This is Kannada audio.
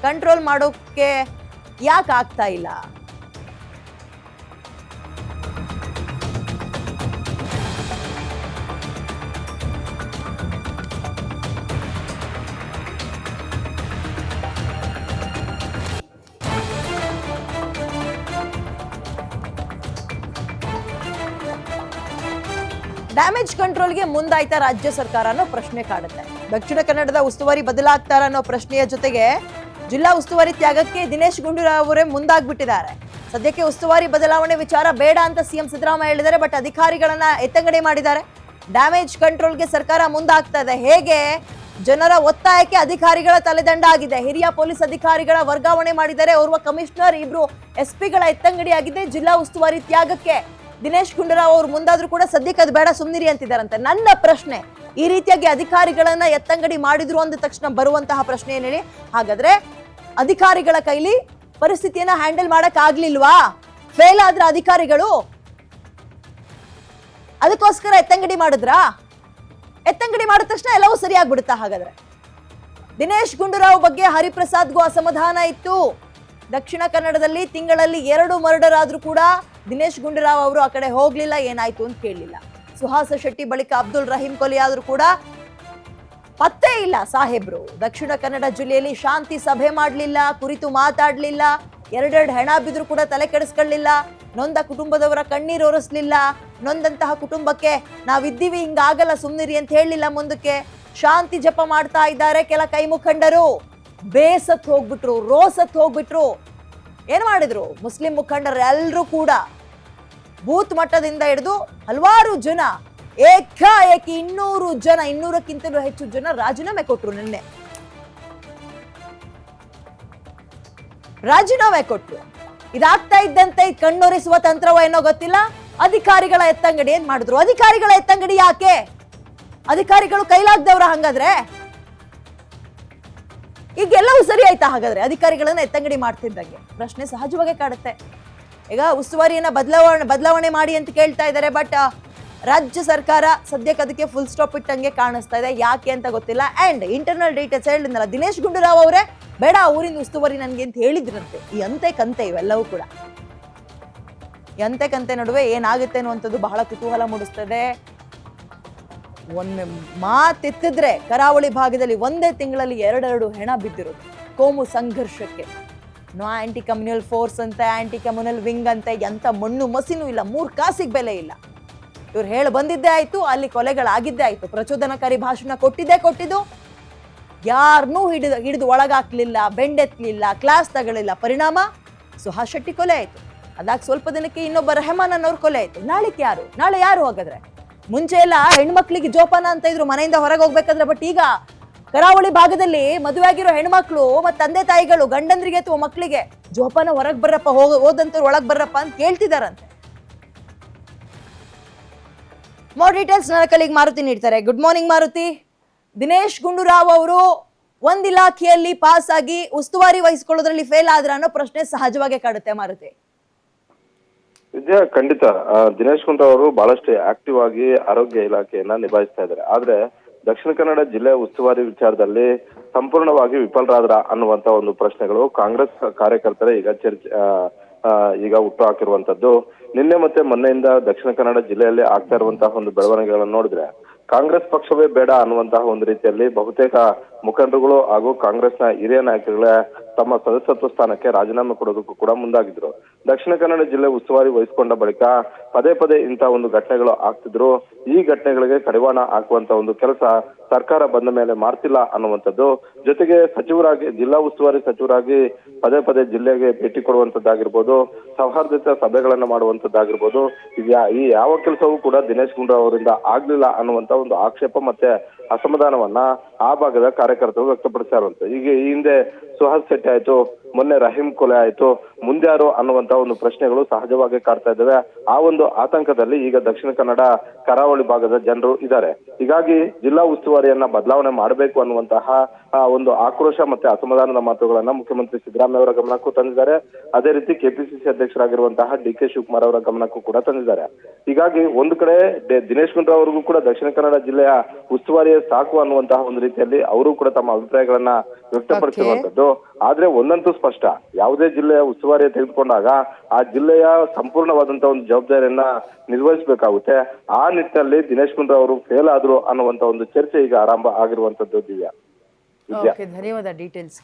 ಕಂಟ್ರೋಲ್ ಮಾಡೋಕೆ ಯಾಕೆ ಆಗ್ತಾ ಇಲ್ಲ? ಡ್ಯಾಮೇಜ್ ಕಂಟ್ರೋಲ್ಗೆ ಮುಂದಾಯ್ತಾ ರಾಜ್ಯ ಸರ್ಕಾರ ಅನ್ನೋ ಪ್ರಶ್ನೆ ಕಾಡುತ್ತೆ. ದಕ್ಷಿಣ ಕನ್ನಡದ ಉಸ್ತುವಾರಿ ಬದಲಾಗ್ತಾರ ಅನ್ನೋ ಪ್ರಶ್ನೆಯ ಜೊತೆಗೆ ಜಿಲ್ಲಾ ಉಸ್ತುವಾರಿ ತ್ಯಾಗಕ್ಕೆ ದಿನೇಶ್ ಗುಂಡೂರಾವ್ ಅವರೇ ಮುಂದಾಗ್ಬಿಟ್ಟಿದ್ದಾರೆ. ಸದ್ಯಕ್ಕೆ ಉಸ್ತುವಾರಿ ಬದಲಾವಣೆ ವಿಚಾರ ಬೇಡ ಅಂತ ಸಿಎಂ ಸಿದ್ದರಾಮಯ್ಯ ಹೇಳಿದ್ದಾರೆ. ಬಟ್ ಅಧಿಕಾರಿಗಳನ್ನ ಎತ್ತಂಗಡಿ ಮಾಡಿದ್ದಾರೆ. ಡ್ಯಾಮೇಜ್ ಕಂಟ್ರೋಲ್ಗೆ ಸರ್ಕಾರ ಮುಂದಾಗ್ತಾ ಇದೆ. ಹೇಗೆ? ಜನರ ಒತ್ತಾಯಕ್ಕೆ ಅಧಿಕಾರಿಗಳ ತಲೆದಂಡ ಆಗಿದೆ. ಹಿರಿಯ ಪೊಲೀಸ್ ಅಧಿಕಾರಿಗಳ ವರ್ಗಾವಣೆ ಮಾಡಿದ್ದಾರೆ. ಓರ್ವ ಕಮಿಷನರ್, ಇಬ್ರು ಎಸ್ಪಿಗಳ ಎತ್ತಂಗಡಿ ಆಗಿದೆ. ಜಿಲ್ಲಾ ಉಸ್ತುವಾರಿ ತ್ಯಾಗಕ್ಕೆ ದಿನೇಶ್ ಗುಂಡೂರಾವ್ ಅವರು ಮುಂದಾದ್ರೂ ಕೂಡ ಸದ್ಯಕ್ಕೆ ಅದು ಬೇಡ, ಸುಮ್ನಿರಿ ಅಂತಿದ್ದಾರಂತೆ. ನನ್ನ ಪ್ರಶ್ನೆ, ಈ ರೀತಿಯಾಗಿ ಅಧಿಕಾರಿಗಳನ್ನ ಎತ್ತಂಗಡಿ ಮಾಡಿದ್ರು ಅಂದ ತಕ್ಷಣ ಬರುವಂತಹ ಪ್ರಶ್ನೆ ಏನ್ ಹೇಳಿ? ಹಾಗಾದ್ರೆ ಅಧಿಕಾರಿಗಳ ಕೈಲಿ ಪರಿಸ್ಥಿತಿಯನ್ನ ಹ್ಯಾಂಡಲ್ ಮಾಡಕ್ ಆಗ್ಲಿಲ್ವಾ? ಫೇಲ್ ಆದ್ರ ಅಧಿಕಾರಿಗಳು? ಅದಕ್ಕೋಸ್ಕರ ಎತ್ತಂಗಡಿ ಮಾಡಿದ್ರಾ? ಎತ್ತಂಗಡಿ ಮಾಡಿದ ತಕ್ಷಣ ಎಲ್ಲವೂ ಸರಿಯಾಗ್ಬಿಡುತ್ತಾ? ಹಾಗಾದ್ರೆ ದಿನೇಶ್ ಗುಂಡೂರಾವ್ ಬಗ್ಗೆ ಹರಿಪ್ರಸಾದ್ಗೂ ಅಸಮಾಧಾನ ಇತ್ತು. ದಕ್ಷಿಣ ಕನ್ನಡದಲ್ಲಿ ತಿಂಗಳಲ್ಲಿ 2 ಮರ್ಡರ್ ಆದ್ರೂ ಕೂಡ ದಿನೇಶ್ ಗುಂಡೂರಾವ್ ಅವರು ಆ ಕಡೆ ಹೋಗ್ಲಿಲ್ಲ. ಏನಾಯ್ತು ಅಂತ ಕೇಳಲಿಲ್ಲ. ಸುಹಾಸ ಶೆಟ್ಟಿ ಬಳಿಕ ಅಬ್ದುಲ್ ರಹೀಂ ಕೊಲೆ ಆದ್ರೂ ಕೂಡ ಪತ್ತೆ ಇಲ್ಲ ಸಾಹೇಬ್ರು. ದಕ್ಷಿಣ ಕನ್ನಡ ಜಿಲ್ಲೆಯಲ್ಲಿ ಶಾಂತಿ ಸಭೆ ಮಾಡಲಿಲ್ಲ, ಕುರಿತು ಮಾತಾಡ್ಲಿಲ್ಲ, 2 ಹೆಣ ಬಿದ್ರು ಕೂಡ ತಲೆ ಕೆಡಿಸ್ಕೊಳ್ಳಿಲ್ಲ, ನೊಂದ ಕುಟುಂಬದವರ ಕಣ್ಣೀರು ಒರೆಸ್ಲಿಲ್ಲ, ನೊಂದಂತಹ ಕುಟುಂಬಕ್ಕೆ ನಾವಿದ್ದೀವಿ, ಹಿಂಗಾಗಲ್ಲ ಸುಮ್ನಿರಿ ಅಂತ ಹೇಳಲಿಲ್ಲ. ಮುಂದಕ್ಕೆ ಶಾಂತಿ ಜಪ ಮಾಡ್ತಾ ಇದ್ದಾರೆ ಕೆಲ ಕೈ ಮುಖಂಡರು. ಬೇಸತ್ ಹೋಗ್ಬಿಟ್ರು, ರೋಸತ್ ಹೋಗ್ಬಿಟ್ರು. ಏನ್ ಮಾಡಿದ್ರು? ಮುಸ್ಲಿಂ ಮುಖಂಡರು ಎಲ್ಲರೂ ಕೂಡ ಬೂತ್ ಮಟ್ಟದಿಂದ ಹಿಡಿದು ಹಲವಾರು ಜನ ಏಕಾಏಕಿ 200 ಜನ, 200ಕ್ಕಿಂತಲೂ ಹೆಚ್ಚು ಜನ ರಾಜೀನಾಮೆ ಕೊಟ್ರು. ನಿನ್ನೆ ರಾಜೀನಾಮೆ ಕೊಟ್ರು. ಇದಾಗ್ತಾ ಇದ್ದಂತೆ ಕಣ್ಣೊರೆಸುವ ತಂತ್ರವ ಏನೋ ಗೊತ್ತಿಲ್ಲ. ಅಧಿಕಾರಿಗಳ ಎತ್ತಂಗಡಿ ಏನ್ ಮಾಡಿದ್ರು? ಅಧಿಕಾರಿಗಳ ಎತ್ತಂಗಡಿ ಯಾಕೆ? ಅಧಿಕಾರಿಗಳು ಕೈಲಾಗ್ದವ್ರ ಹಂಗಾದ್ರೆ? ಈಗೆಲ್ಲವೂ ಸರಿ ಆಯ್ತಾ? ಹಾಗಾದ್ರೆ ಅಧಿಕಾರಿಗಳನ್ನ ಎತ್ತಂಗಡಿ ಮಾಡ್ತಿದ್ದಂಗೆ ಪ್ರಶ್ನೆ ಸಹಜವಾಗಿ ಕಾಡುತ್ತೆ. ಈಗ ಉಸ್ತುವಾರಿಯನ್ನ ಬದಲಾವಣೆ ಮಾಡಿ ಅಂತ ಕೇಳ್ತಾ ಇದ್ದಾರೆ. ಬಟ್ ರಾಜ್ಯ ಸರ್ಕಾರ ಸದ್ಯಕ್ಕೆ ಅದಕ್ಕೆ ಫುಲ್ ಸ್ಟಾಪ್ ಇಟ್ಟಂಗೆ ಕಾಣಿಸ್ತಾ ಇದೆ. ಯಾಕೆ ಅಂತ ಗೊತ್ತಿಲ್ಲ. ಅಂಡ್ ಇಂಟರ್ನಲ್ ಡೀಟೇಲ್ಸ್ ಹೇಳಿದ್ನಲ್ಲ, ದಿನೇಶ್ ಗುಂಡೂರಾವ್ ಅವರೇ ಬೇಡ ಊರಿಂದ ಉಸ್ತುವಾರಿ ನನ್ಗೆ ಅಂತ ಹೇಳಿದ್ರಂತೆ. ಈ ಅಂತೆ ಕಂತೆ ಇವೆಲ್ಲವೂ ಕೂಡ. ಈ ಅಂತೆ ಕಂತೆ ನಡುವೆ ಏನಾಗುತ್ತೆ ಅನ್ನುವಂಥದ್ದು ಬಹಳ ಕುತೂಹಲ ಮೂಡಿಸ್ತದೆ. ಒಮ್ಮೆ ಮಾತೆತ್ತಿದ್ರೆ ಕರಾವಳಿ ಭಾಗದಲ್ಲಿ ಒಂದೇ ತಿಂಗಳಲ್ಲಿ 2 ಹೆಣ ಬಿದ್ದಿರೋದು ಕೋಮು ಸಂಘರ್ಷಕ್ಕೆ. ಆಂಟಿ ಕಮ್ಯುನಲ್ ಫೋರ್ಸ್ ಅಂತ, ಆಂಟಿ ಕಮ್ಯುನಲ್ ವಿಂಗ್ ಅಂತ, ಎಂತ ಮಣ್ಣು ಮಸಿನೂ ಇಲ್ಲ, 3 ಕಾಸಿಗೆ ಬೆಲೆ ಇಲ್ಲ. ಇವ್ರು ಹೇಳಿ ಬಂದಿದ್ದೇ ಆಯ್ತು, ಅಲ್ಲಿ ಕೊಲೆಗಳಾಗಿದ್ದೇ ಆಯ್ತು. ಪ್ರಚೋದನಕಾರಿ ಭಾಷಣ ಕೊಟ್ಟಿದ್ದು, ಯಾರನ್ನೂ ಹಿಡಿದು ಒಳಗಾಕ್ಲಿಲ್ಲ, ಬೆಂಡೆತ್ಲಿಲ್ಲ, ಕ್ಲಾಸ್ ತಗೊಳ್ಳಿಲ್ಲ. ಪರಿಣಾಮ ಸುಹಾಸ್ ಶೆಟ್ಟಿ ಕೊಲೆ ಆಯ್ತು. ಅದಾಗ ಸ್ವಲ್ಪ ದಿನಕ್ಕೆ ಇನ್ನೊಬ್ಬ ರೆಹಮಾನ್ ಅನ್ನೋರು ಕೊಲೆ ಆಯ್ತು. ನಾಳೆ ಯಾರು ಹಾಗಾದ್ರೆ? ಮುಂಚೆ ಎಲ್ಲ ಹೆಣ್ಮಕ್ಳಿಗೆ ಜೋಪಾನ ಅಂತ ಇದ್ರು ಮನೆಯಿಂದ ಹೊರಗೆ ಹೋಗ್ಬೇಕಾದ್ರೆ. ಬಟ್ ಈಗ ಕರಾವಳಿ ಭಾಗದಲ್ಲಿ ಮದುವೆ ಆಗಿರೋ ಹೆಣ್ಮಕ್ಳು ಮತ್ತು ತಂದೆ ತಾಯಿಗಳು ಗಂಡಂದ್ರಿಗೆ ಅಥವಾ ಮಕ್ಕಳಿಗೆ ಜೋಪಾನ ಹೊರಗೆ ಬರ್ರಪ್ಪ, ಹೋದಂತವ್ರು ಒಳಗೆ ಬರ್ರಪ್ಪ ಅಂತ ಕೇಳ್ತಿದಾರಂತೆ. ಮೋರ್ ಡೀಟೇಲ್ಸ್ ನನ್ನ ಕಲಿಗೆ ಮಾರುತಿ ನೀಡ್ತಾರೆ. Good morning Maruti. ದಿನೇಶ್ ಗುಂಡೂರಾವ್ ಅವರು ಒಂದ್ ಇಲಾಖೆಯಲ್ಲಿ ಪಾಸ್ ಆಗಿ ಉಸ್ತುವಾರಿ ವಹಿಸಿಕೊಳ್ಳೋದ್ರಲ್ಲಿ ಫೇಲ್ ಆದ್ರ ಅನ್ನೋ ಪ್ರಶ್ನೆ ಸಹಜವಾಗಿ ಕಾಡುತ್ತೆ ಮಾರುತಿ. ವಿದ್ಯಾ, ಖಂಡಿತ ದಿನೇಶ್ ಗುಂಡೂರಾವ್ ಅವರು ಬಹಳಷ್ಟು ಆಕ್ಟಿವ್ ಆಗಿ ಆರೋಗ್ಯ ಇಲಾಖೆಯನ್ನ ನಿಭಾಯಿಸ್ತಾ ಇದ್ದಾರೆ. ಆದ್ರೆ ದಕ್ಷಿಣ ಕನ್ನಡ ಜಿಲ್ಲೆ ಉಸ್ತುವಾರಿ ವಿಚಾರದಲ್ಲಿ ಸಂಪೂರ್ಣವಾಗಿ ವಿಫಲರಾದ್ರ ಅನ್ನುವಂತ ಒಂದು ಪ್ರಶ್ನೆಗಳು ಕಾಂಗ್ರೆಸ್ ಕಾರ್ಯಕರ್ತರೇ ಈಗ ಹುಟ್ಟು ಹಾಕಿರುವಂತದ್ದು. ನಿನ್ನೆ ಮತ್ತೆ ಮೊನ್ನೆಯಿಂದ ದಕ್ಷಿಣ ಕನ್ನಡ ಜಿಲ್ಲೆಯಲ್ಲಿ ಆಗ್ತಾ ಇರುವಂತಹ ಒಂದು ಬೆಳವಣಿಗೆಗಳನ್ನು ನೋಡಿದ್ರೆ ಕಾಂಗ್ರೆಸ್ ಪಕ್ಷವೇ ಬೇಡ ಅನ್ನುವಂತಹ ಒಂದು ರೀತಿಯಲ್ಲಿ ಬಹುತೇಕ ಮುಖಂಡರುಗಳು ಹಾಗೂ ಕಾಂಗ್ರೆಸ್ನ ಹಿರಿಯ ನಾಯಕರುಗಳೇ ತಮ್ಮ ಸದಸ್ಯತ್ವ ಸ್ಥಾನಕ್ಕೆ ರಾಜೀನಾಮೆ ಕೊಡೋದಕ್ಕೂ ಕೂಡ ಮುಂದಾಗಿದ್ರು. ದಕ್ಷಿಣ ಕನ್ನಡ ಜಿಲ್ಲೆ ಉಸ್ತುವಾರಿ ವಹಿಸಿಕೊಂಡ ಬಳಿಕ ಪದೇ ಇಂತಹ ಒಂದು ಘಟನೆಗಳು ಆಗ್ತಿದ್ರು. ಈ ಘಟನೆಗಳಿಗೆ ಕಡಿವಾಣ ಹಾಕುವಂತ ಒಂದು ಕೆಲಸ ಸರ್ಕಾರ ಬಂದ ಮೇಲೆ ಮಾಡ್ತಿಲ್ಲ ಅನ್ನುವಂಥದ್ದು. ಜೊತೆಗೆ ಸಚಿವರಾಗಿ, ಜಿಲ್ಲಾ ಉಸ್ತುವಾರಿ ಸಚಿವರಾಗಿ ಪದೇ ಜಿಲ್ಲೆಗೆ ಭೇಟಿ ಕೊಡುವಂತದ್ದಾಗಿರ್ಬೋದು, ಸೌಹಾರ್ದಯುತ ಸಭೆಗಳನ್ನ ಮಾಡುವಂತದ್ದಾಗಿರ್ಬೋದು, ಈ ಯಾವ ಕೆಲಸವೂ ಕೂಡ ದಿನೇಶ್ ಗುಂಡೂರಾವ್ ಅವರಿಂದ ಆಗ್ಲಿಲ್ಲ ಅನ್ನುವಂತ ಒಂದು ಆಕ್ಷೇಪ ಮತ್ತೆ ಅಸಮಾಧಾನವನ್ನ ಆ ಭಾಗದ ಕಾರ್ಯಕರ್ತರು ವ್ಯಕ್ತಪಡಿಸ್ತಾ ಇರುವಂತ. ಈಗ ಈ ಹಿಂದೆ ಸುಹಾಸ್ ಶೆಟ್ಟಿ ಆಯ್ತು, ಮೊನ್ನೆ ರಹೀಂ ಕೊಲೆ ಆಯ್ತು, ಮುಂದ್ಯಾರು ಅನ್ನುವಂತ ಒಂದು ಪ್ರಶ್ನೆಗಳು ಸಹಜವಾಗಿ ಕಾಡ್ತಾ ಇದ್ದಾವೆ. ಆ ಒಂದು ಆತಂಕದಲ್ಲಿ ಈಗ ದಕ್ಷಿಣ ಕನ್ನಡ ಕರಾವಳಿ ಭಾಗದ ಜನರು ಇದ್ದಾರೆ. ಹೀಗಾಗಿ ಜಿಲ್ಲಾ ಉಸ್ತುವಾರಿಯನ್ನ ಬದಲಾವಣೆ ಮಾಡಬೇಕು ಅನ್ನುವಂತಹ ಒಂದು ಆಕ್ರೋಶ ಮತ್ತೆ ಅಸಮಾಧಾನದ ಮಾತುಗಳನ್ನ ಮುಖ್ಯಮಂತ್ರಿ ಸಿದ್ದರಾಮಯ್ಯ ಅವರ ಗಮನಕ್ಕೂ ತಂದಿದ್ದಾರೆ. ಅದೇ ರೀತಿ ಕೆಪಿಸಿಸಿ ಅಧ್ಯಕ್ಷರಾಗಿರುವಂತಹ ಡಿ.ಕೆ. ಶಿವಕುಮಾರ್ ಅವರ ಗಮನಕ್ಕೂ ಕೂಡ ತಂದಿದ್ದಾರೆ. ಹೀಗಾಗಿ ಒಂದು ಕಡೆ ದಿನೇಶ್ ಗುಂಡೂರಾವ್ ಅವರಿಗೂ ಕೂಡ ದಕ್ಷಿಣ ಕನ್ನಡ ಜಿಲ್ಲೆಯ ಉಸ್ತುವಾರಿಯೇ ಸಾಕು ಅನ್ನುವಂತಹ ಒಂದು ರೀತಿಯಲ್ಲಿ ಅವರು ಕೂಡ ತಮ್ಮ ಅಭಿಪ್ರಾಯಗಳನ್ನ ವ್ಯಕ್ತಪಡಿಸಿರುವಂತದ್ದು. ಆದ್ರೆ ಒಂದಂತೂ ಸ್ಪಷ್ಟ, ಯಾವುದೇ ಜಿಲ್ಲೆಯ ಉಸ್ತುವಾರಿ ತೆಗೆದುಕೊಂಡಾಗ ಆ ಜಿಲ್ಲೆಯ ಸಂಪೂರ್ಣವಾದಂತಹ ಒಂದು ಜವಾಬ್ದಾರಿಯನ್ನ ನಿರ್ವಹಿಸಬೇಕಾಗುತ್ತೆ. ಆ ನಿಟ್ಟಿನಲ್ಲಿ ದಿನೇಶ್ ಗುಂಡೂರಾವ್ ಅವರು ಫೇಲ್ ಆದ್ರು ಅನ್ನುವಂತ ಒಂದು ಚರ್ಚೆ ಈಗ ಆರಂಭ ಆಗಿರುವಂತದ್ದು. ದಿವ್ಯಾ. ಧನ್ಯವಾದ ಡೀಟೇಲ್ಸ್.